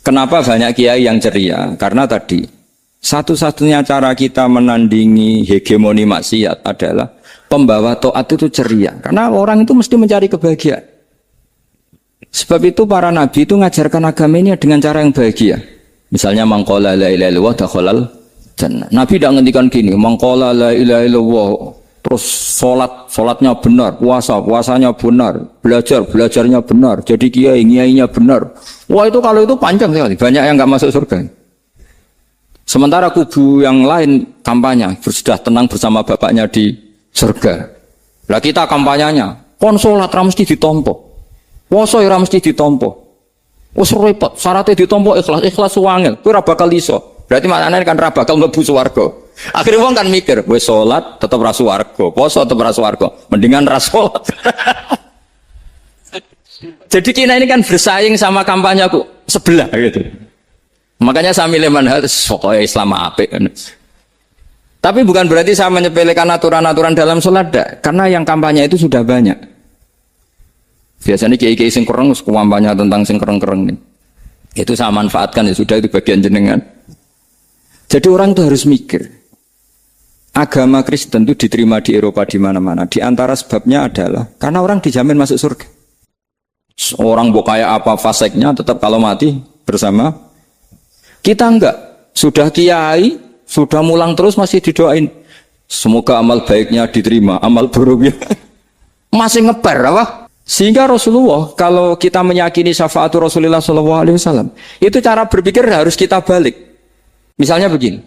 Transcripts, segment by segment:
Kenapa banyak kiai yang ceria? Karena tadi satu-satunya cara kita menandingi hegemoni maksiat adalah pembawa taat itu ceria. Karena orang itu mesti mencari kebahagiaan. Sebab itu para nabi itu mengajarkan agama ini dengan cara yang bahagia. Misalnya mangqala la ilaha illallah dakhalal jannah. Nabi tidak ngendikan gini, mangqala la ilaha illallah terus sholatnya benar, puasanya benar, belajarnya benar, jadi kiainya benar. Wah itu kalau itu panjang sekali, banyak yang nggak masuk surga. Sementara kubu yang lain kampanye, sudah tenang bersama bapaknya di surga. Lah kita kampanyenya, kon sholat ra mesti ditompo, puasa ra mesti ditompo. Wes repot, syaratnya ditompo ikhlas wangel, kowe ora bakal iso. Berarti maknanya kan ra bakal mlebu swarga. Akhirnya wong kan mikir, wis salat tetep ra swarga, poso tetep ra swarga, mendingan ra salat. Jadi kita ini kan bersaing sama kampanye aku sebelah gitu. Makanya saya milih manhaj pokoknya Islam apik. Tapi bukan berarti saya menyepelekan aturan-aturan dalam salat, karena yang kampanye itu sudah banyak. Biasanya kiai-kiai sing kereng kampanye tentang sing kereng-kereng nih. Itu saya manfaatkan, ya sudah, itu bagian jenengan. Jadi orang itu harus mikir. Agama Kristen itu diterima di Eropa di mana-mana. Di antara sebabnya adalah karena orang dijamin masuk surga. Orang mau kayak apa faseknya tetap kalau mati bersama. Kita enggak. Sudah kiai, sudah mulang terus masih didoain. Semoga amal baiknya diterima, amal buruknya masih ngeper apa? Sehingga Rasulullah, kalau kita meyakini syafaat Rasulullah SAW, itu cara berpikir harus kita balik. Misalnya begini,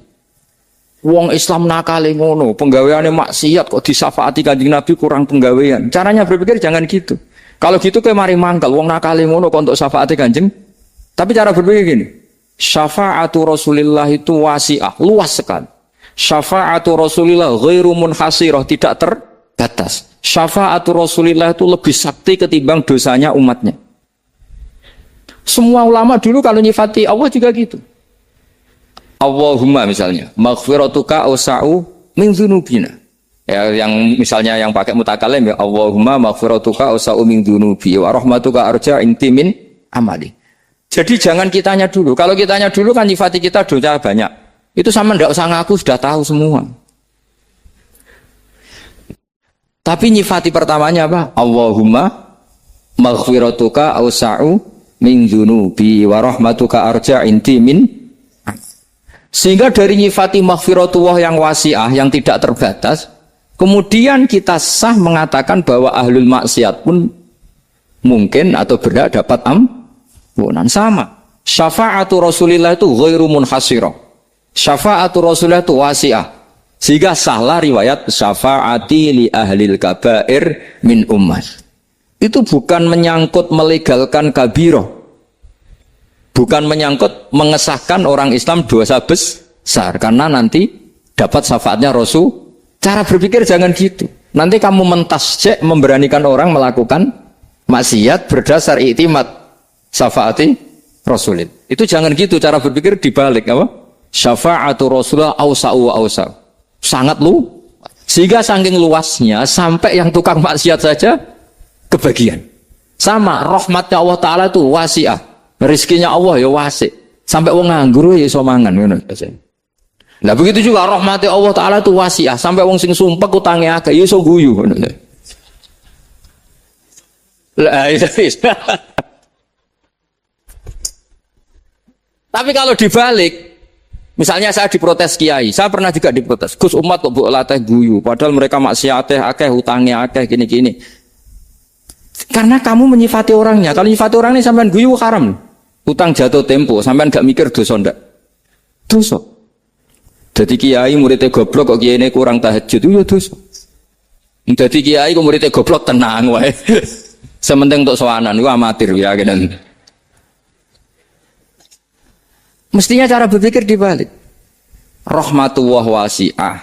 wong Islam nakale ngono, penggaweane maksiat kok disyafaati Kanjeng Nabi kurang penggawean. Caranya berpikir jangan gitu. Kalau gitu kayak mari mangkal, wong nakale ngono kok untuk syafaati Kanjeng. Tapi cara berpikir gini, syafaatu Rasulillah itu wasi'ah, luas sekali. Syafaatu Rasulillah ghairu munhasirah, tidak terbatas. Syafaatu Rasulillah itu lebih sakti ketimbang dosanya umatnya. Semua ulama dulu kalau nyifati Allah juga gitu. Allahumma misalnya, maghfiratuka awsa'u min dzunubina. Ya, yang misalnya yang pakai mutakalim ya, Allahumma maghfiratuka awsa'u min dzunubi wa rahmatuka arja inti min amali. Jadi jangan kitanya dulu. Kalau kitanya dulu kan nyifati kita dosa banyak. Itu sama ndak usah ngaku, sudah tahu semua. Tapi nyifati pertamanya apa? Allahumma maghfiratuka awsa'u min dzunubi wa rahmatuka arja inti min. Sehingga dari nyifati maghfiratullah yang wasi'ah, yang tidak terbatas, kemudian kita sah mengatakan bahwa ahlul maksiat pun mungkin atau berhak dapat ampunan. Sama. Syafa'atu Rasulillah itu ghairu munhasirah. Syafa'atu Rasulillah itu wasi'ah. Sehingga sahlah riwayat syafa'ati li ahlil kabair min ummat. Itu bukan menyangkut melegalkan kabirah. Bukan menyangkut mengesahkan orang Islam dosa besar, karena nanti dapat syafaatnya Rasul. Cara berpikir jangan gitu. Nanti kamu mentasjek memberanikan orang melakukan maksiat berdasar iktimat syafaati Rasulin. Itu jangan gitu cara berpikir, dibalik apa? Syafa'atu Rasulullah awsa'u wa awsa'u. Sangat sehingga saking luasnya sampai yang tukang maksiat saja kebagian. Sama rahmatnya Allah Ta'ala itu wasi'ah. Rizkinya Allah ya wasik. Sampai wong nganggur ya iso mangan ngono. Lah begitu juga rahmati Allah Taala itu wasiah, sampai wong sing sumpek utange akeh ya iso guyu ngono. Lah itu. Tapi kalau dibalik, misalnya saya diprotes kiai, saya pernah juga diprotes. Gus umat kok mbok latih guyu, padahal mereka maksiate akeh, utange akeh gini-gini. Karena kamu menyifati orangnya. Kalau menyifati orangnya sampean guyu haram. Utang jatuh tempo, sampean gak mikir dosa ndak? Dosa. Jadi kiai muridnya goblok kok kiai ini kurang tahajud itu ya dosa. Jadi kiai kok muridnya goblok tenang wae. Sementing untuk sowanan itu amatir ya kan. Mestinya cara berpikir dibalik. Rahmatullah wasi'ah.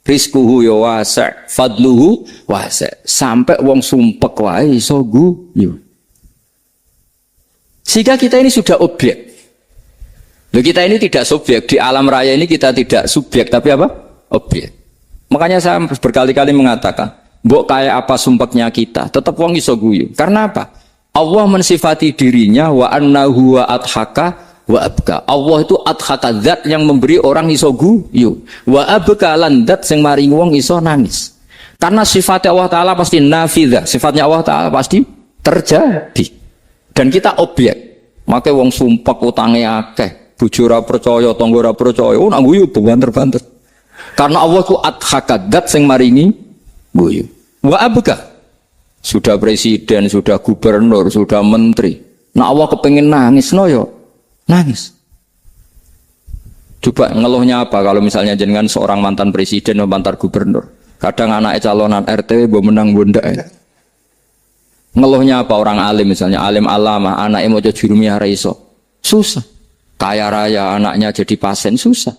Rizquhu ya wasi', fadluhu wasi'. Sampai wong sumpek wae iso guyu. Sehingga kita ini sudah objek. Loh, kita ini tidak subjek. Di alam raya ini kita tidak subjek, tapi apa? Objek. Makanya saya berkali-kali mengatakan, mbok kayak apa sumpeknya kita, tetap wong iso guyu. Karena apa? Allah mensifati dirinya wa annahu wa adhaka wa abka. Allah itu adhaka, zat yang memberi orang iso guyu. Wa abka lan zat sing maringi wong iso nangis. Karena sifatnya Allah Ta'ala pasti nafidah, sifatnya Allah Ta'ala pasti terjadi. Dan kita objek. Makanya wong sumpah utangnya akeh, bojo ora percaya, tangga ora percaya, nak guyu banter-banter. Karena Allah itu adhaka, zat sing maringi guyu. Wa abka. Sudah presiden, sudah gubernur, sudah menteri. Nah Allah kepengen nangis, no yo nangis. Coba ngeluhnya apa kalau misalnya jenengan seorang mantan presiden atau mantan gubernur. Kadang anaknya calonan RT mau menang bunda. Ngeluhnya apa orang alim misalnya, alim alama, anaknya mau jadi jurumiyah raiso. Susah. Kaya raya anaknya jadi pasien, susah.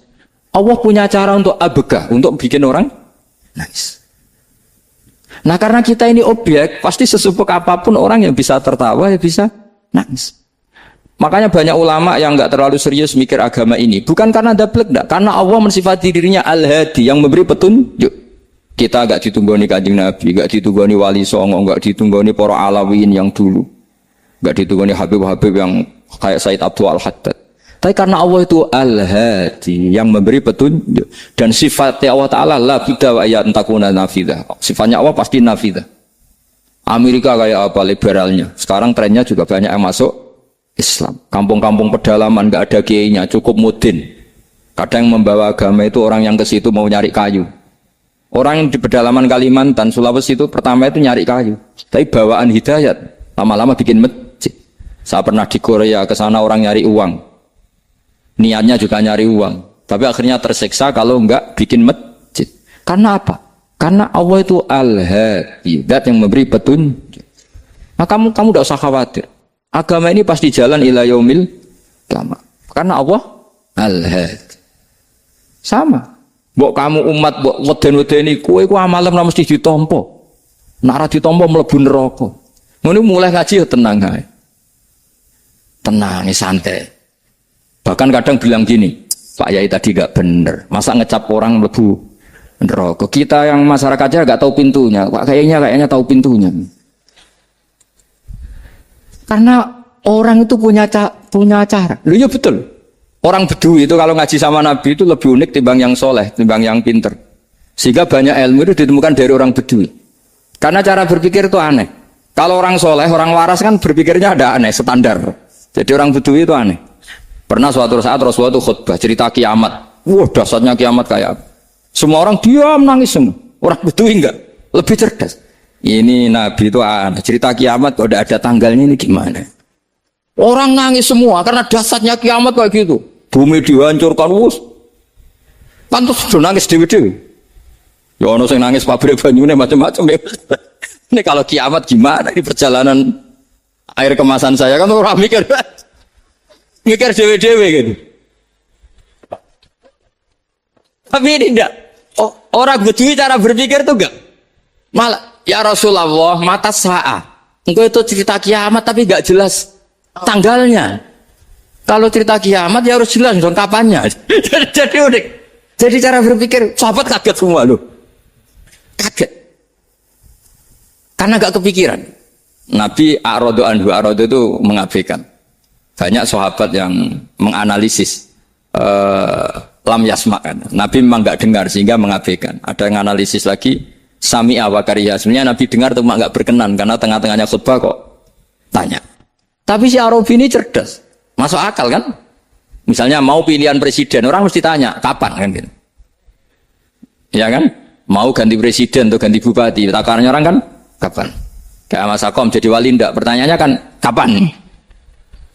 Allah punya cara untuk abegah, untuk bikin orang nangis. Nah karena kita ini objek, pasti sesupuk apapun orang yang bisa tertawa, ya bisa nangis. Makanya banyak ulama yang nggak terlalu serius mikir agama ini. Bukan karena dablek, enggak. Karena Allah mensifati dirinya Al-Hadi, yang memberi petunjuk. Kita nggak ditunggoni Kanjeng Nabi, nggak ditunggoni Wali Songo, nggak ditunggoni para Alawiyin yang dulu. Nggak ditunggoni Habib-Habib yang kayak Said Abdul Al-Haddad. Tapi karena Allah itu Al-Hadi, yang memberi petunjuk. Dan sifatnya Allah Ta'ala la bidda wa ayat takuna nafidah. Sifatnya Allah pasti nafidah. Amerika kayak apa liberalnya. Sekarang trennya juga banyak yang masuk Islam. Kampung-kampung pedalaman nggak ada kiainya, cukup mudin. Kadang yang membawa agama itu orang yang ke situ mau nyari kayu. Orang yang di pedalaman Kalimantan, Sulawesi itu pertama itu nyari kayu. Tapi bawaan hidayat, lama-lama bikin masjid. Saya pernah di Korea, ke sana orang nyari uang. Niatnya juga nyari uang, tapi akhirnya tersiksa kalau enggak bikin masjid. Karena apa? Karena Allah itu Al-Hadi, zat yang memberi petunjuk. Nah, kamu tidak usah khawatir. Agama ini pasti jalan ila yaumil qiyamah. Karena Allah Al-Hadi. Sama. Mbok kamu umat mbok weden-wedeni kowe ku amalan ora mesti ditampa. Nek ora ditampa mlebu neraka. Ngono mulai ngaji ya tenang ae. Tenang, santai. Bahkan kadang bilang gini, Pak Yai tadi gak bener, masa ngecap orang lebu neraka. Kita yang masyarakatnya gak tahu pintunya, Pak kayaknya tahu pintunya. Karena orang itu punya cara. Loh ya betul. Orang Bedui itu kalau ngaji sama Nabi itu lebih unik timbang yang soleh, timbang yang pinter. Sehingga banyak ilmu itu ditemukan dari orang Bedui. Karena cara berpikir itu aneh. Kalau orang soleh, orang waras kan berpikirnya ada aneh, standar. Jadi orang Bedui itu aneh. Pernah suatu saat Rasulullah itu khutbah cerita kiamat. Wah dasarnya kiamat kayak apa? Semua orang diam nangis semua. Orang Bedui enggak, lebih cerdas. Ini Nabi itu cerita kiamat kok ada tanggalnya ini gimana? Orang nangis semua karena dasarnya kiamat kayak gitu. Bumi dihancurkan wus. Pantas sudah nangis dewi-dewi. Ya ono sing nangis pabrik banyune macam-macam ya. Ini kalau kiamat gimana? Ini perjalanan air kemasan saya kan orang mikir. Mikir dewe-dewe gitu. Tapi ini enggak. Orang Bedui cara berpikir itu enggak. Malah, ya Rasulullah, mata sa'ah. Engkau itu cerita kiamat tapi enggak jelas tanggalnya. Kalau cerita kiamat ya harus jelas dong kapannya. Jadi unik. Jadi cara berpikir, sahabat kaget semua loh. Kaget. Karena enggak kepikiran. Nabi A'radu anhu, A'radu itu mengabaikan. Banyak sahabat yang menganalisis lam yasma kan. Nabi memang nggak dengar sehingga mengabaikan. Ada yang analisis lagi sami'a wa kariha. Sebenarnya Nabi dengar cuma nggak berkenan karena tengah-tengahnya khutbah kok tanya. Tapi si Arabi ini cerdas, masuk akal kan? Misalnya mau pilihan presiden, orang mesti tanya kapan kan gitu. Ya kan? Mau ganti presiden atau ganti bupati, takarannya orang kan kapan? Kayak Mas Akom jadi wali ndak? Pertanyaannya kan kapan?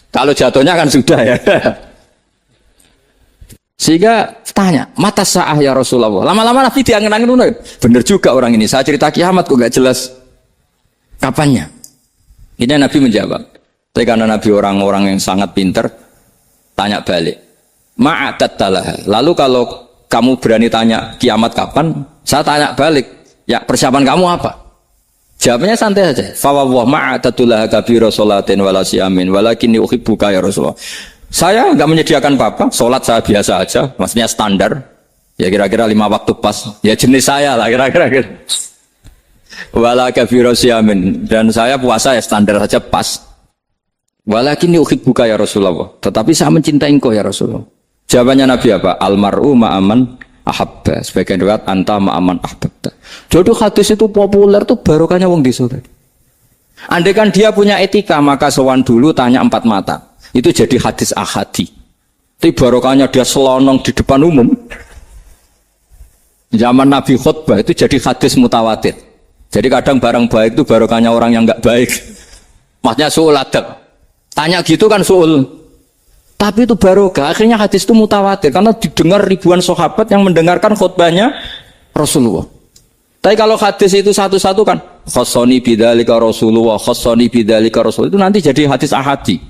Kalau jatuhnya kan sudah ya. Sehingga tanya, mata sa'ah ya Rasulullah. Lama-lama Nabi diangen-angen. Bener juga orang ini. Saya cerita kiamat kok gak jelas kapannya. Ini Nabi menjawab. Tapi karena Nabi orang-orang yang sangat pinter, tanya balik. Ma'adattalah. Lalu kalau kamu berani tanya kiamat kapan, saya tanya balik. Ya persiapan kamu apa? Jawabannya santai saja. Fawwah ma'adatullah kabira sholatin wala siyamin walakinni uhibbuka ya Rasulullah. Saya enggak menyediakan apa-apa, salat saya biasa aja, maksudnya standar. Ya kira-kira 5 waktu pas. Ya jenis saya lah kira-kira. Wala kabira siyamin, dan saya puasa ya standar saja pas. Walakin uhibbuka ya Rasulullah. Tetapi saya mencintai engkau ya Rasulullah. Jawabannya Nabi apa? Almar'u ma'aman ahabba. Sebagian riwayat anta ma'aman ahbabta. Jadi hadis itu populer tuh barokahnya wong desa tadi. Andai kan dia punya etika maka sowan dulu tanya 4 mata. Itu jadi hadis ahadi. Tapi barokahnya dia selonong di depan umum. Zaman Nabi khutbah itu jadi hadis mutawatir. Jadi kadang barang baik itu barokahnya orang yang enggak baik. Maksudnya su'ul adab. Tanya gitu kan soal, tapi itu barokah. Akhirnya hadis itu mutawatir karena didengar ribuan sahabat yang mendengarkan khutbahnya Rasulullah. Tapi kalau hadis itu satu-satu kan, khassani bidzalika Rasulullah, khassani bidzalika Rasul, itu nanti jadi hadis ahadi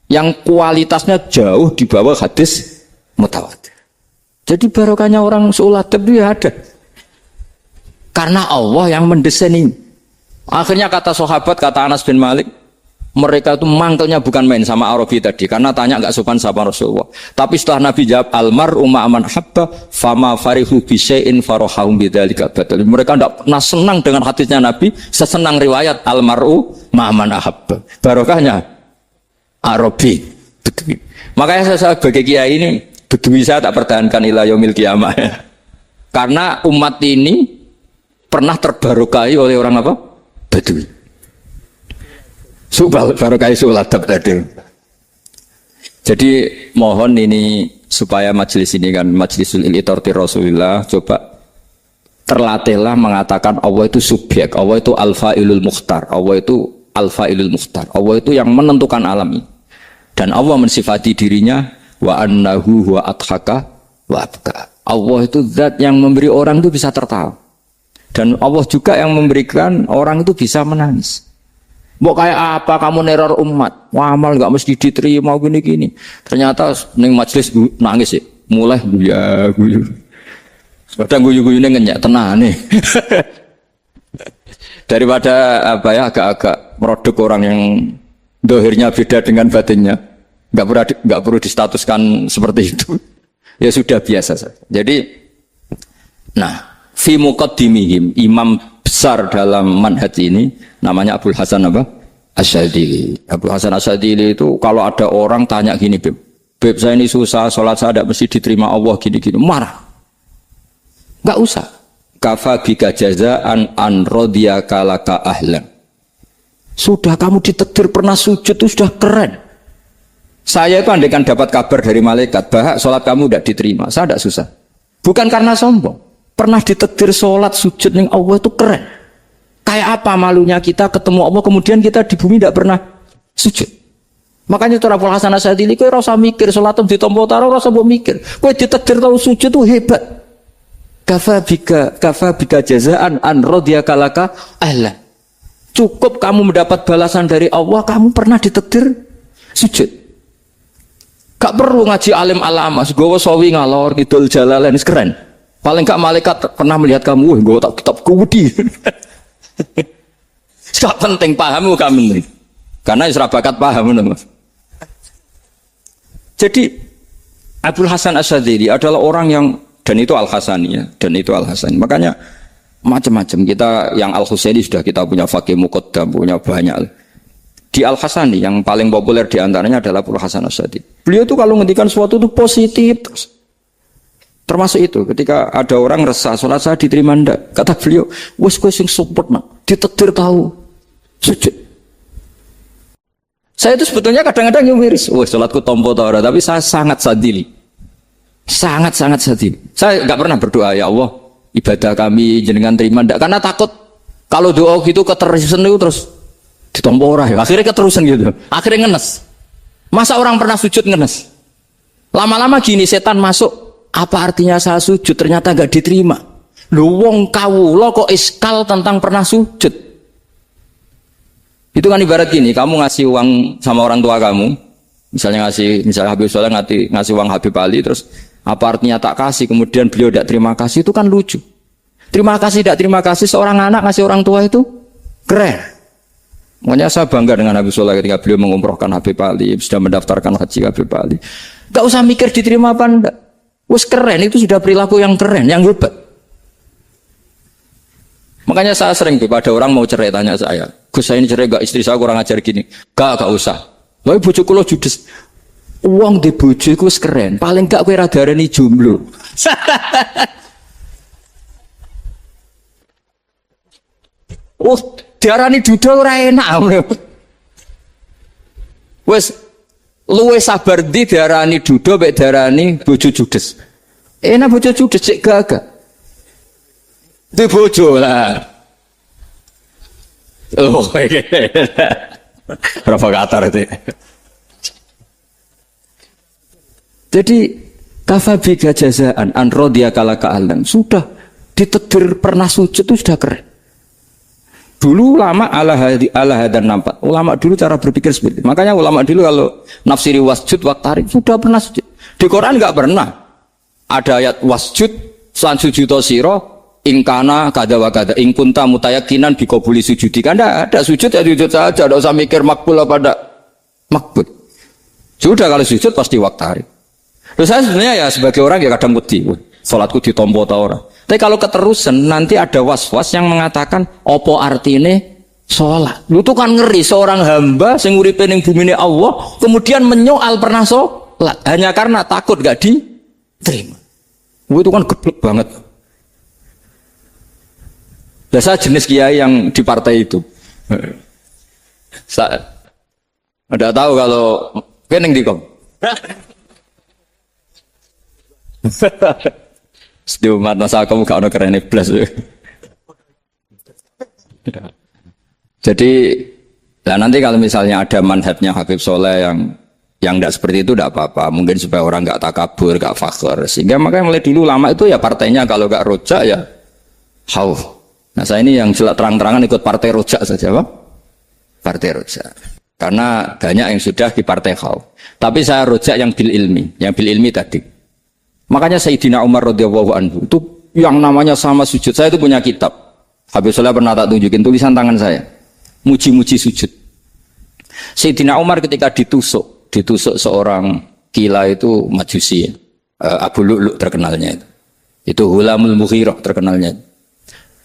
yang kualitasnya jauh di bawah hadis mutawatir. Jadi barokahnya orang soal adab itu ya ada. Karena Allah yang mendesain ini. Akhirnya kata sahabat, kata Anas bin Malik, mereka itu mangkelnya bukan main sama Arabi tadi karena tanya nggak sopan sama Rasulullah. Tapi setelah Nabi jawab almar ma'aman habba fama farihu bi syai'in farahum bidzalika badal. Mereka tidak pernah senang dengan hadisnya Nabi sesenang riwayat almaru ma'aman habba. Barokahnya Arabi. Makanya saya sebagai kiai ini bedui saya tak pertahankan ila yaumil qiyamah. Karena umat ini pernah terbarokai oleh orang apa? Bedui. Subal barokah suladab tadi. Jadi mohon ini supaya majelis ini kan majlisul iltorti Rasulullah coba terlatihlah mengatakan Allah itu subjek, Allah itu al-fa'ilul mukhtar, Allah itu al-fa'ilul mukhtar, Allah itu yang menentukan alam ini. Dan Allah mensifati dirinya wa annahu huwa adhaka wa abka. Allah itu zat yang memberi orang itu bisa tertawa. Dan Allah juga yang memberikan orang itu bisa menangis. Mau kayak apa kamu neror umat? Wah, amal nggak mesti diterima gini-gini. Ternyata ning majelis nangis sih. Mulai guyu. Kadang guyu-guyu ini ngenyak tenang nih. Daripada apa ya agak-agak merodok orang yang dohirnya beda dengan batinnya. Nggak perlu distatuskan seperti itu. Ya sudah biasa saja. Jadi, nah, fi muqaddimihim imam besar dalam manhaj ini namanya Abul Hasan apa? Asyadzili. Abul Hasan Asyadzili itu kalau ada orang tanya gini, Beb saya ini susah, sholat saya tidak mesti diterima Allah gini-gini, marah. Enggak usah. Kafa bika jazaan an radiyaka laka ahlan. Sudah kamu ditakdir pernah sujud itu sudah keren. Saya itu andaikan dapat kabar dari malaikat bahwa sholat kamu tidak diterima, saya tidak susah. Bukan karena sombong. Pernah ditakdir sholat sujud ning Allah itu keren. Kayak apa malunya kita ketemu Allah kemudian kita di bumi tidak pernah sujud. Makanya itu Abul Hasan Asyadzili kowe ora usah mikir salat ditampa taro ora usah mbok mikir. Kowe ditakdir tau sujud itu hebat. Kafa bika jazaan an radiyaka laka ahlan. Cukup kamu mendapat balasan dari Allah kamu pernah ditakdir sujud. Gak perlu ngaji alim alamas, gowo sawi ngalor ngidul jalalain keren. Paling gak malaikat pernah melihat kamu, gue tak kitab kudi. Gak penting paham kamu, karena isra bakat paham. Jadi Abul Hasan Asyadzili adalah orang yang dan itu Al Hasani ya, dan itu Al Hasani. Makanya macam-macam kita yang Al Husaini sudah kita punya fakih muqaddam, punya banyak. Di Al Hasani yang paling populer diantaranya adalah Abul Hasan Asyadzili. Beliau tuh kalau ngendikan sesuatu itu positif terus. Termasuk itu ketika ada orang resah sholat saya diterima ndak, kata beliau wes kowe sing support nak ditakdir tahu sujud. Saya itu sebetulnya kadang-kadang miris, wes sholatku tompo ta ora, tapi saya sangat sadili, sangat sadili. Saya nggak pernah berdoa ya Allah ibadah kami jenengan terima ndak, karena takut kalau doa gitu keterusan itu terus ditompo ora ya, akhirnya keterusan gitu, akhirnya ngenes. Masa orang pernah sujud ngenes? Lama-lama gini setan masuk. Apa artinya saya sujud ternyata gak diterima? Lu wong kawula kok iskal tentang pernah sujud. Itu kan ibarat gini, kamu ngasih uang sama orang tua kamu, misalnya Habib Soleh ngasih uang Habib Ali, terus apa artinya tak kasih, kemudian beliau tidak terima kasih, itu kan lucu. Terima kasih tidak terima kasih seorang anak ngasih orang tua itu keren. Makanya saya bangga dengan Habib Soleh ketika beliau mengumrohkan Habib Ali, sudah mendaftarkan haji Habib Ali. Gak usah mikir diterima apa enggak. Wes keren, itu sudah perilaku yang keren, yang hebat. Makanya saya sering ada orang mau cerai tanya saya, Gus saya ini cerai gak, istri saya kurang ajar gini. Gak usah. Lha bojo kula judes. Wong di bojo iku wis keren. Paling gak kowe ra darani jomblo. Oh, diarani duda ora enak. Wes luwe sabar ndi diarani duda mek diarani bojo judes. Enak bojo judes cek gagah. Di bojo lah. Oh, provokator itu. Jadi kafabiga jazaan an radhiya kala ka'alan. Sudah ditedir pernah sujud itu sudah keren. Dulu ulama ala hadan nampak. Ulama dulu cara berpikir seperti itu. Makanya ulama dulu kalau nafsiri wasjud waqtarib sudah pernah sujud. Di Quran enggak pernah. Ada ayat wasjud san sujudo siro ingkana kada wa kada ing kunta mutayakinan biqabuli sujudi. Kan ada sujud ya sujud saja, enggak usah mikir makbul apa enggak makbul. Sudah kalau sujud pasti waqtarib. Terus saya sebenarnya ya sebagai orang ya kadang wedi, salatku ditompo ta ora. Tapi kalau keterusan nanti ada was-was yang mengatakan opo artine sholat. Lu tuh kan ngeri seorang hamba sing uripe ning bumine Allah kemudian menyoal pernah sholat hanya karena takut gak diterima. Itu kan geblek banget. Biasa jenis kiai yang di partai itu. Saya ada tahu kalau keneng dikom. Di umat masa kamu gak ada keren plus. Jadi, nah nanti kalau misalnya ada manhajnya Habib Soleh yang tidak seperti itu tidak apa-apa. Mungkin supaya orang nggak takabur, nggak fakir. Sehingga makanya mulai dulu lama itu ya partainya kalau nggak rojak ya hauf. Nah saya ini yang jelas terang-terangan ikut partai rojak saja, Pak. Partai rojak. Karena banyak yang sudah di partai hauf. Tapi saya rojak yang bil ilmi tadi. Makanya Sayyidina Umar radhiyallahu anhu itu yang namanya sama sujud. Saya itu punya kitab. Habib Soleh pernah tak tunjukin tulisan tangan saya. Muji-muji sujud. Sayyidina Umar ketika ditusuk seorang gila itu Majusi. Abu Lu'lu' terkenalnya itu. Itu Hulamul Mughirah terkenalnya.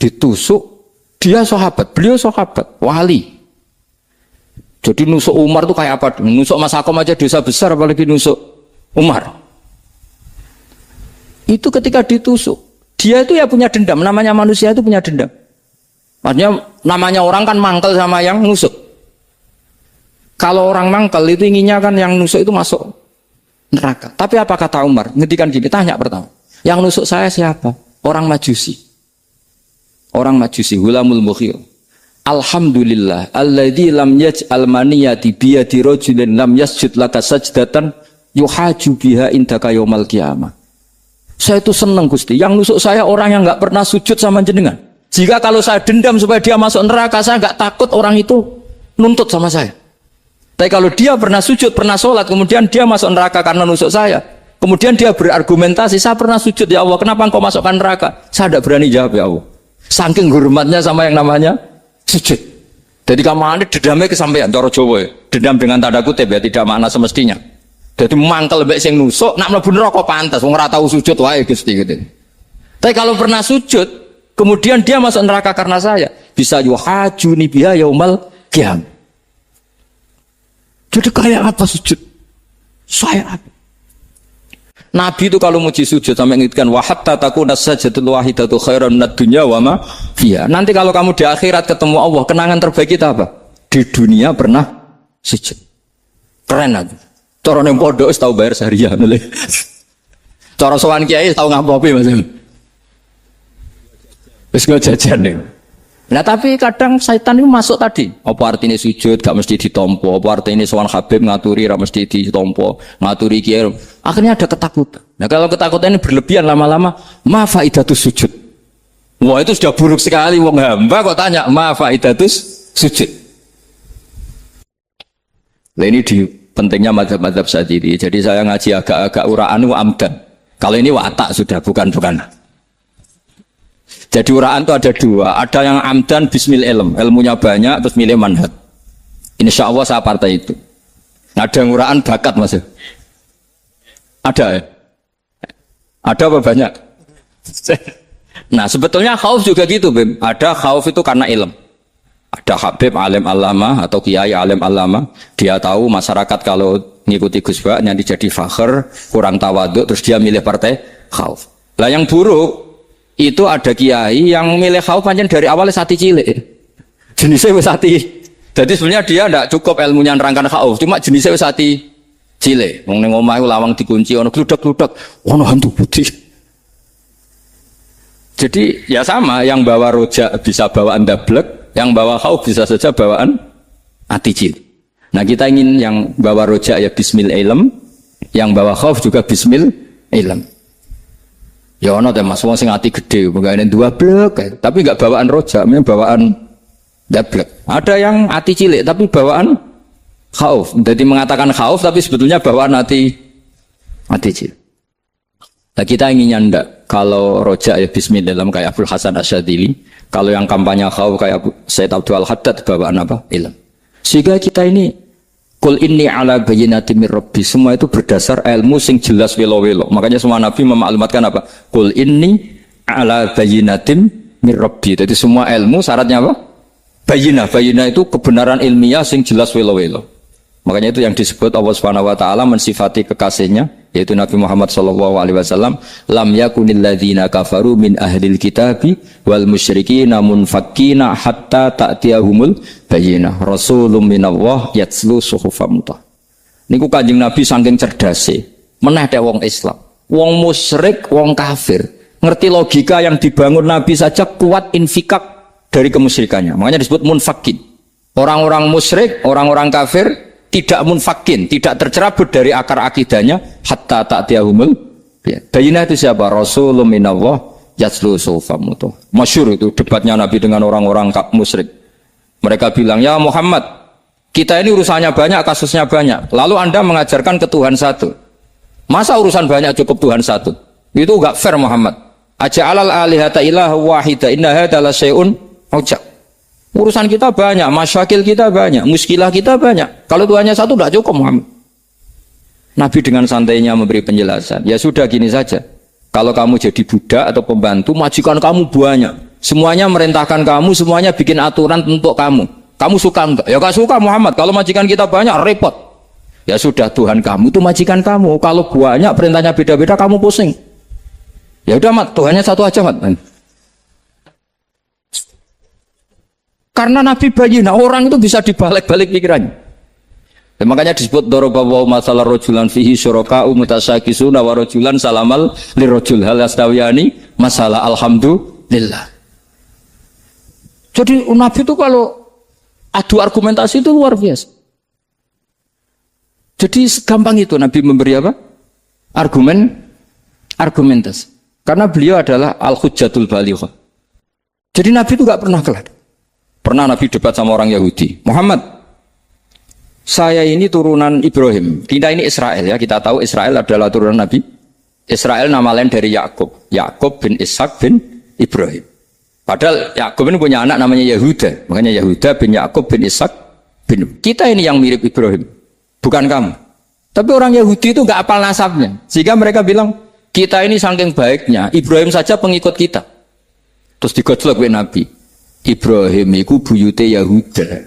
Ditusuk, dia sahabat, beliau sahabat, wali. Jadi nusuk Umar itu kayak apa? Nusuk Mas Akom aja dosa besar apalagi nusuk Umar. Itu ketika ditusuk, dia itu ya punya dendam. Namanya manusia itu punya dendam. Maksudnya namanya orang kan mangkel sama yang nusuk. Kalau orang mangkel itu inginnya kan yang nusuk itu masuk neraka. Tapi apa kata Umar? Ngendikan gini, tanya pertama. Yang nusuk saya siapa? Orang Majusi. Orang Majusi, Hulamul Mughirah. Alhamdulillah, alladzi lam yaj'al maniyati biyadi rajulin lam yasjud laka sajdatan yuhaju biha indaka yaumal qiyamah. Saya itu senang Gusti, yang nusuk saya orang yang nggak pernah sujud sama jenengan. Jika kalau saya dendam supaya dia masuk neraka, saya nggak takut orang itu nuntut sama saya. Tapi kalau dia pernah sujud, pernah sholat, kemudian dia masuk neraka karena nusuk saya, kemudian dia berargumentasi, saya pernah sujud ya Allah, kenapa engkau masukkan neraka? Saya tidak berani jawab ya Allah. Saking hormatnya sama yang namanya sujud. Jadi kamu dendamnya kesampaian, cara Jawa ya. Dendam dengan tanda kutip ya, tidak makna semestinya. Jadi mangkel mbek sing nusuk, nak mlebu neraka pantas, wong ora tau sujud wae Gusti gitu. Tapi kalau pernah sujud, kemudian dia masuk neraka karena saya, bisa yuhajuni biha yaumal qiyamah. Jadi kayak apa sujud? Saya apa? Nabi itu kalau muji sujud sampai ngingetkan wa hatta takuna sajdatul wahidatu khairan minad dunya wa ma fiha. Nanti kalau kamu di akhirat ketemu Allah, kenangan terbaik kita apa? Di dunia pernah sujud. Keren aja. Cara ning pondok wis tau bayar seharian lho. Cara sowan kiai tau ngampopi Mas. Wis go jajan nih. Nah tapi kadang setan itu masuk tadi. Apa artinya sujud gak mesti ditompo, apa artinya sowan Habib ngaturi ra mesti ditompo, ngaturi kiai. Akhirnya ada ketakutan. Nah kalau ketakutan ini berlebihan lama-lama, ma faidatus sujud. Wah itu sudah buruk sekali wong hamba kok tanya ma faidatus sujud. Lah ini di pentingnya mazhab-mazhab saat ini. Jadi saya ngaji agak-agak uraan wa amdan. Kalau ini watak sudah bukan. Jadi uraan itu ada dua. Ada yang amdan bismil ilm, ilmunya banyak terus milih manhaj. Insya Allah saya partai itu. Ada yang uraan bakat Mas. Ada ya? Ada apa banyak? Nah sebetulnya khauf juga gitu Bim. Ada khauf itu karena ilm. Ada Habib alim alama atau kiai alim alama, dia tahu masyarakat kalau ngikuti Gus Bak nanti jadi fakir, kurang tawaduk, terus dia milih partai khauf. Lah yang buruk itu ada kiai yang milih khauf pancen dari awalnya sati cilik. Jenisnya wis sati. Jadi sebenarnya dia tidak cukup ilmunya nerangkan khauf, cuma jenisnya wis sati cilik. Wong ning omah lawang dikunci, ono gludak-gludak, ono hantu putih. Jadi ya sama, yang bawa rojak bisa bawaan dablek, yang bawa khauf bisa saja bawaan ati cilik. Nah kita ingin yang bawa rojak ya bismil ilm, yang bawa khauf juga bismil ilm. Ya ono teh Mas wong sing ati gede, pegawene dua blek, tapi enggak bawaan rojak, memang bawaan dablek. Ada yang ati cilik tapi bawaan khauf. Jadi mengatakan khauf tapi sebetulnya bawaan ati cilik. Nah kita inginnya ndak, kalau rojak ya bismillah kayak Abdul Hasan Asyadili, kalau yang kampanye khauf kayak Sayyid Abdul Haddad bawaan apa? Ilm. Sehingga kita ini kul inni ala bayyinatin mir rabbi, semua itu berdasar ilmu sing jelas welo-welo. Makanya semua nabi memaklumatkan apa? Kul inni ala bayyinatin mir rabbi. Jadi semua ilmu syaratnya apa? Bayyinah. Bayyinah itu kebenaran ilmiah sing jelas welo-welo. Makanya itu yang disebut Allah Subhanahu wa taala mensifati kekasihnya, yaitu Nabi Muhammad sallallahu alaihi wasallam, lam yakunil ladzina kafaru min ahlil kitabi wal musyrikina munfakkina hatta ta'tiyahumul bayyinah rasulun minallah yatslu suhufam mutahharah. Niku Kanjeng Nabi saking cerdase, meneh teh wong Islam, wong musyrik, wong kafir, ngerti logika yang dibangun Nabi saja kuat infikak dari kemusyrikannya. Makanya disebut munfakkin. Orang-orang musyrik, orang-orang kafir tidak munfakin, tidak tercerabut dari akar akidahnya hatta ta'tiyahumul bayyinah. Itu siapa? Rasulun minallah yatslu suhufam mutahharah. Masyhur itu debatnya Nabi dengan orang-orang musyrik. Mereka bilang, "Ya Muhammad, kita ini urusannya banyak, kasusnya banyak. Lalu Anda mengajarkan ke Tuhan satu. Masa urusan banyak cukup Tuhan satu? Itu enggak fair Muhammad. Aja'alal alihata ilaha wahida inna hadza la syai'un ujab." Urusan kita banyak, masyakil kita banyak, muskilah kita banyak. Kalau Tuhannya satu tidak cukup Muhammad. Nabi dengan santainya memberi penjelasan. Ya sudah gini saja. Kalau kamu jadi budak atau pembantu, majikan kamu banyak. Semuanya merintahkan kamu, semuanya bikin aturan untuk kamu. Kamu suka enggak? Ya gak suka Muhammad. Kalau majikan kita banyak, repot. Ya sudah, Tuhan kamu itu majikan kamu. Kalau banyak perintahnya beda-beda, kamu pusing. Ya udah Mat, Tuhannya satu aja Mat. Karena Nabi bayyinah, orang itu bisa dibalik-balik pikirannya. Dan makanya disebut daraballahu masalah rajulan fihi syuraka'u mutasyakisuna wa rajulan salamal lirajul hal yastawiyani masalah alhamdulillah. Jadi Nabi itu kalau adu argumentasi itu luar biasa. Jadi gampang itu Nabi memberi apa? Argumentasi. Karena beliau adalah al-hujjatul balighah. Jadi Nabi itu gak pernah kalah. Pernah Nabi debat sama orang Yahudi. Muhammad, saya ini turunan Ibrahim. Kita ini Israel ya. Kita tahu Israel adalah turunan Nabi. Israel nama lain dari Yakub. Yakub bin Ishak bin Ibrahim. Padahal Yakub ini punya anak namanya Yahuda. Makanya Yahuda bin Yakub bin Ishak bin. Kita ini yang mirip Ibrahim. Bukan kamu. Tapi orang Yahudi itu gak apal nasabnya. Sehingga mereka bilang, kita ini saking baiknya. Ibrahim saja pengikut kita. Terus digojlok oleh Nabi. Ibrahim itu buyute Yahuda.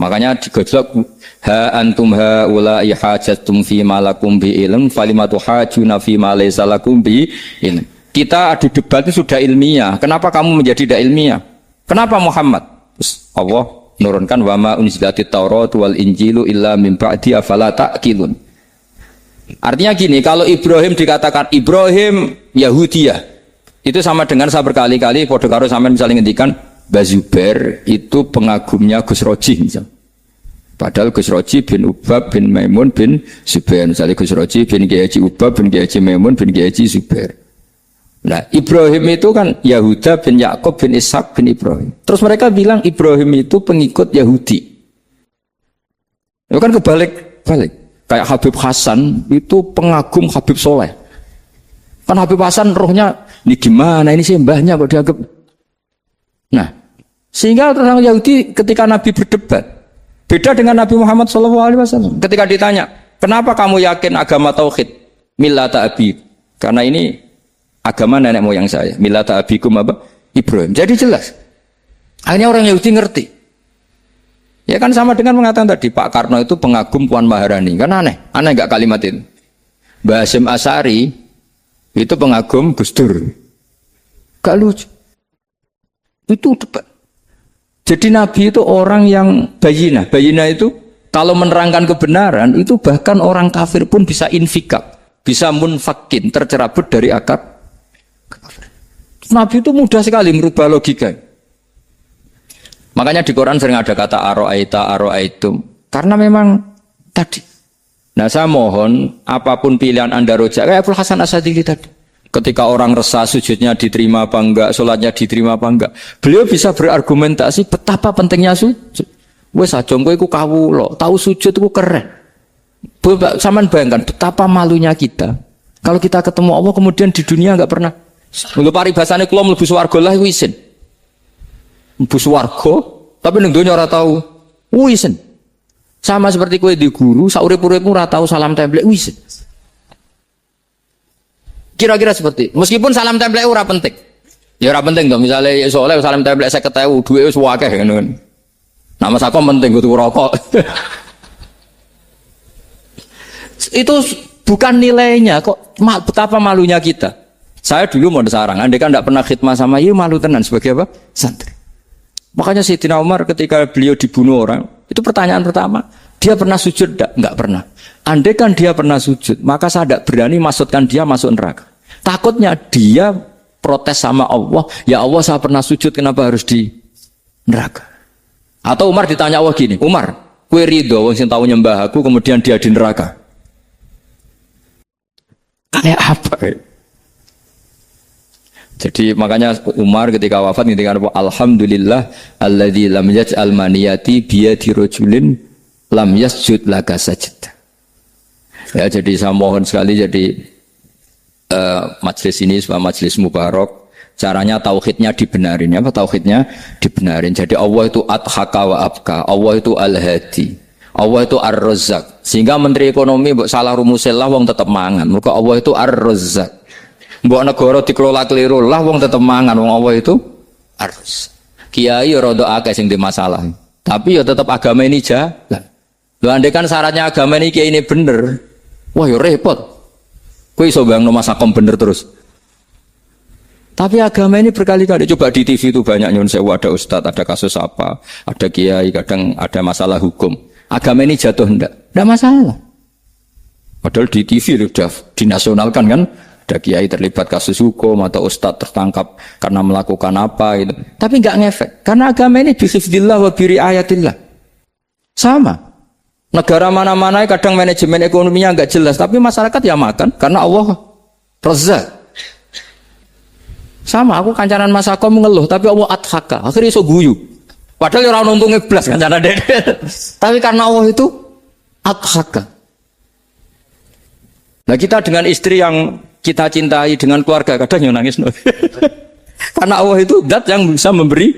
Makanya digojlok ha antum ha ula ihajatum fi malakum bi ilm falimatu hajuna fi ma laysa lakum bi ilm. Kita adu debat itu sudah ilmiah. Kenapa kamu menjadi tidak ilmiah? Kenapa Muhammad? Terus Allah menurunkan wa ma unzilatit Taurat wal Injilu illa min ba'di afala ta'qilun. Artinya gini, kalau Ibrahim dikatakan Ibrahim Yahudiyah, itu sama dengan saya berkali-kali podo karo sampean misalnya ngendikan Bazubair itu pengagumnya Gus Roji misal. Padahal Gus Roji bin Ubab bin Maimun bin Zubair. Misalnya Gus Roji bin Kiai Haji Ubab bin Kiai Haji Maimun bin Kiai Haji Zubair. Nah Ibrahim itu kan Yahuda bin Yakub bin Ishak bin Ibrahim. Terus mereka bilang Ibrahim itu pengikut Yahudi. Itu kan kebalik-balik. Kayak Habib Hasan itu pengagum Habib Soleh. Kan Habib Hasan rohnya ini gimana ini sih mbahnya kok dianggap. Nah, sehingga orang Yahudi ketika Nabi berdebat beda dengan Nabi Muhammad SAW. Ketika ditanya, kenapa kamu yakin agama tauhid? Millata abi. Karena ini agama nenek moyang saya. Millata abikum apa? Ibrahim. Jadi jelas. Akhirnya orang Yahudi ngerti. Ya kan sama dengan mengatakan tadi Pak Karno itu pengagum Puan Maharani. Kan aneh enggak kalimat itu? Mbah Hasyim Asy'ari itu pengagum Gus Dur. Gak lucu. Itu debat. Jadi Nabi itu orang yang bayina. Bayina itu kalau menerangkan kebenaran itu bahkan orang kafir pun bisa infikak, bisa munfakin, tercerabut dari akar. Nabi itu mudah sekali merubah logika. Makanya di Quran sering ada kata aro'aitum. Karena memang tadi. Nah saya mohon apapun pilihan Anda rojak kayak Abul Hasan Asy'adzili tadi. Ketika orang resah sujudnya diterima apa enggak, sholatnya diterima apa enggak, beliau bisa berargumentasi betapa pentingnya sujud. Wes aja kowe iku kawula, tahu sujud iku keren. Saman bayangkan betapa malunya kita. Kalau kita ketemu Allah kemudian di dunia enggak pernah. Lho paribasane kula mlebu swarga lah iku isin. Mlebu swarga, tapi ning donya ora tahu. Isin. Sama seperti kowe di guru, saurip-uripmu ora tahu salam templek isin. Kira-kira seperti, meskipun salam template ora penting. Ya ora penting toh, misalnya soalnya salam template 50.000, duwe wis akeh ngono kan. Nama sakom penting kudu rokok. Itu bukan nilainya kok, betapa malunya kita. Saya dulu mau sarang, andai kan tidak pernah khidmah sama you, malu tenan sebagai apa? Santri. Makanya Sayyidina Umar ketika beliau dibunuh orang, itu pertanyaan pertama, dia pernah sujud enggak? Enggak pernah. Andai kan dia pernah sujud, maka saya tidak berani masukkan dia masuk neraka. Takutnya dia protes sama Allah, ya Allah saya pernah sujud, kenapa harus di neraka? Atau Umar ditanya Allah gini, Umar, kue ridho wong sing tahu nyembah aku, kemudian dia di neraka. Kayak apa? Jadi makanya Umar ketika wafat ketika alhamdulillah alladzi lam yaj'al maniyati biyadi rajulin lam yasjud laka sajdah. Ya jadi saya mohon sekali jadi majelis ini sebuah majelis mubarak, caranya tauhidnya dibenarin. Apa tauhidnya dibenarin? Jadi Allah itu adhaka wa abka, Allah itu al-hadi, Allah itu ar-razzaq. Sehingga menteri ekonomi mbok salah rumusillah wong tetep mangan. Mergo Allah itu ar-razzaq. Mbok negara dikelola keliru lah wong tetep mangan, wong Allah itu ar-razzaq. Kiai rada akeh sing di masalah. Tapi ya tetep agama ini jalan. Lho andai kan syaratnya agama ini kiai ini bener, wah ya repot. Kowe iso bayangno masakom bener terus. Tapi agama ini berkali-kali coba di TV itu banyak nyun sewu, ada ustadz, ada kasus apa, ada kiai, kadang ada masalah hukum. Agama ini jatuh enggak masalah. Padahal di TV sudah dinasionalkan kan, ada kiai terlibat kasus hukum atau ustadz tertangkap karena melakukan apa itu. Tapi enggak ngefek karena agama ini bihifdzillah wa biriayatillah. Sama. Negara mana-mana kadang manajemen ekonominya enggak jelas, tapi masyarakat ya makan karena Allah Razzaq. Sama, aku kancanan Mas Akom mengeluh, tapi Allah adhaka, akhirnya iso guyu. Padahal orang untungnya blas kancanan dede. Tapi karena Allah itu adhaka. Nah kita dengan istri yang kita cintai, dengan keluarga kadang yang nangis. Karena Allah itu zat yang bisa memberi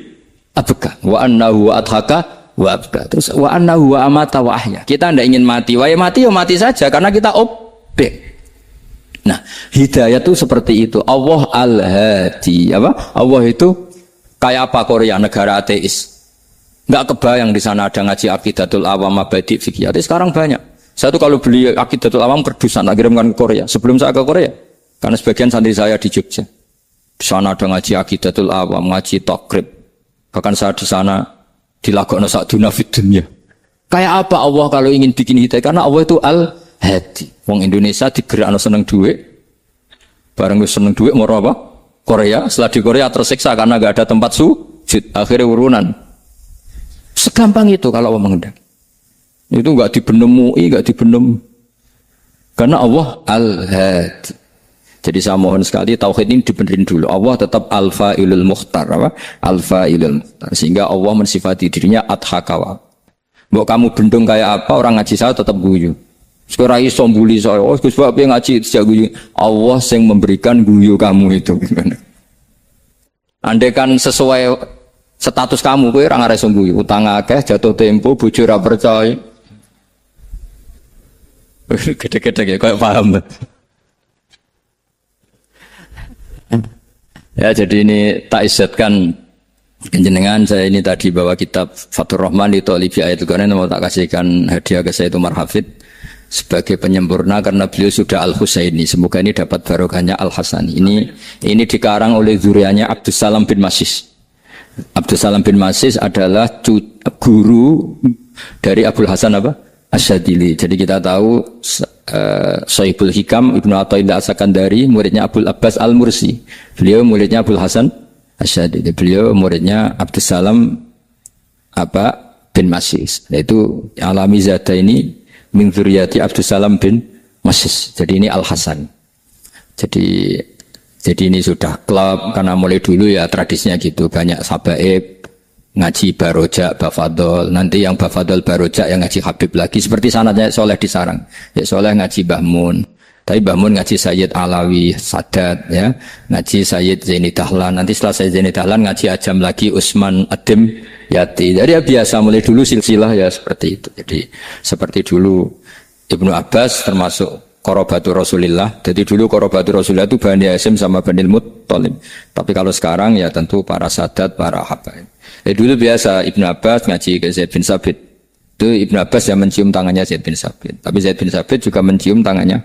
abka. Wa annahu adhaka wa abka. Terus wa annahu wa amata wa ahya. Kita tidak ingin mati. Wah ya mati saja karena kita objek. Nah, hidayah itu seperti itu. Allah al-hadi. Apa? Allah itu kayak apa Korea, negara ateis. Enggak kebayang di sana ada ngaji Aqidatul Awam, Mabadi' Fikih. Sekarang banyak. Saya tuh kalau beli Aqidatul Awam kerdusan, tak kirimkan ke Korea. Sebelum saya ke Korea, karena sebagian santri saya di Jogja. Di sana ada ngaji Aqidatul Awam, ngaji Takrib. Bahkan saya di sana dilakokno sakduna fid dunya. Kayak apa Allah kalau ingin bikin hidayah? Karena Allah itu al-hadi. Wong Indonesia digerakno seneng duit. Bareng wis seneng duit mau apa? Korea. Setelah di Korea tersiksa karena enggak ada tempat sujud. Akhirnya urunan. Segampang itu kalau Allah menghendaki. Itu enggak dibenem MUI, enggak dibenem. Karena Allah al-hadi. Jadi saya mohon sekali tauhid ini dibenerin dulu. Allah tetap al-fa'ilul mukhtar, apa? Al-fa'ilul mukhtar. Sehingga Allah mensifati dirinya adhakawa. Mbok kamu bendung kayak apa, orang ngaji saya tetap guyu. Sekarang iso mbuli saya, oh Gus Bab yang ngaji sejak guyu. Allah yang memberikan guyu kamu itu. Andai kan sesuai status kamu, kowe ora ngarep guyu. Utang akeh, jatuh tempo, bojo ora percaya. Gede-gede ya, kayak paham. Ya jadi ini tak izzatkan Jenengan saya ini tadi bawa kitab Fathur Rahman di Thalibi Ayatul Quran, mau tak kasihkan hadiah ke saya itu Umar Hafid sebagai penyempurna karena beliau sudah Al-Husaini. Semoga ini dapat barokahnya Al-Hasani. Ini dikarang oleh zurianya Abdus Salam bin Masis. Abdus Salam bin Masis adalah guru dari Abul Hasan apa? Asyadili. Jadi kita tahu Sahibul Hikam Ibnu Athaillah As-Sakandari muridnya Abul Abbas Al-Mursi. Beliau muridnya Abul Hasan Asyadili. Beliau muridnya Abdus Salam bin Masis. Yaitu Alami Zada ini min dzurriyyati Abdus Salam bin Masis. Jadi ini Al-Hasan. Jadi ini sudah klub karena mulai dulu ya tradisinya gitu, banyak sabaib ngaji barojak, bafadol, nanti yang bafadol barojak yang ngaji Habib lagi seperti sanadnya Soleh di Sarang. Ya Soleh ngaji Bahmun. Tapi Bahmun ngaji Sayyid Alawi Sadat ya, ngaji Sayyid Zaini Dahlan. Nanti setelah Sayyid Zaini Dahlan ngaji Ajam lagi Usman Adim Yati. Jadi ya biasa mulai dulu silsilah ya seperti itu. Jadi seperti dulu Ibnu Abbas termasuk Qorobatu Rasulillah. Jadi dulu Qorobatu Rasulillah itu Bani Hasyim sama Bani Muttalib. Tapi kalau sekarang ya tentu para sadat, para habaib. Dulu biasa Ibnu Abbas ngaji ke Zaid bin Sabit. Itu Ibnu Abbas yang mencium tangannya Zaid bin Sabit. Tapi Zaid bin Sabit juga mencium tangannya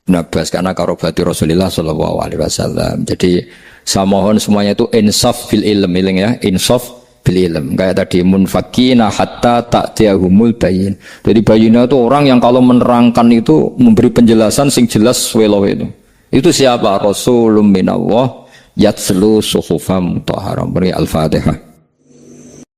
Ibnu Abbas karena Qorobatu Rasulillah sallallahu alaihi wasallam. Jadi saya mohon semuanya itu insaf bil ilm ya, insaf bil ilm. Kayak tadi munfakina hatta ta'tiyahumul bayin. Jadi bayina itu orang yang kalau menerangkan itu memberi penjelasan sing jelas welo itu. Itu siapa? Rasulun minallah yatslu suhufam mutahharah. Beri Al-Fatihah.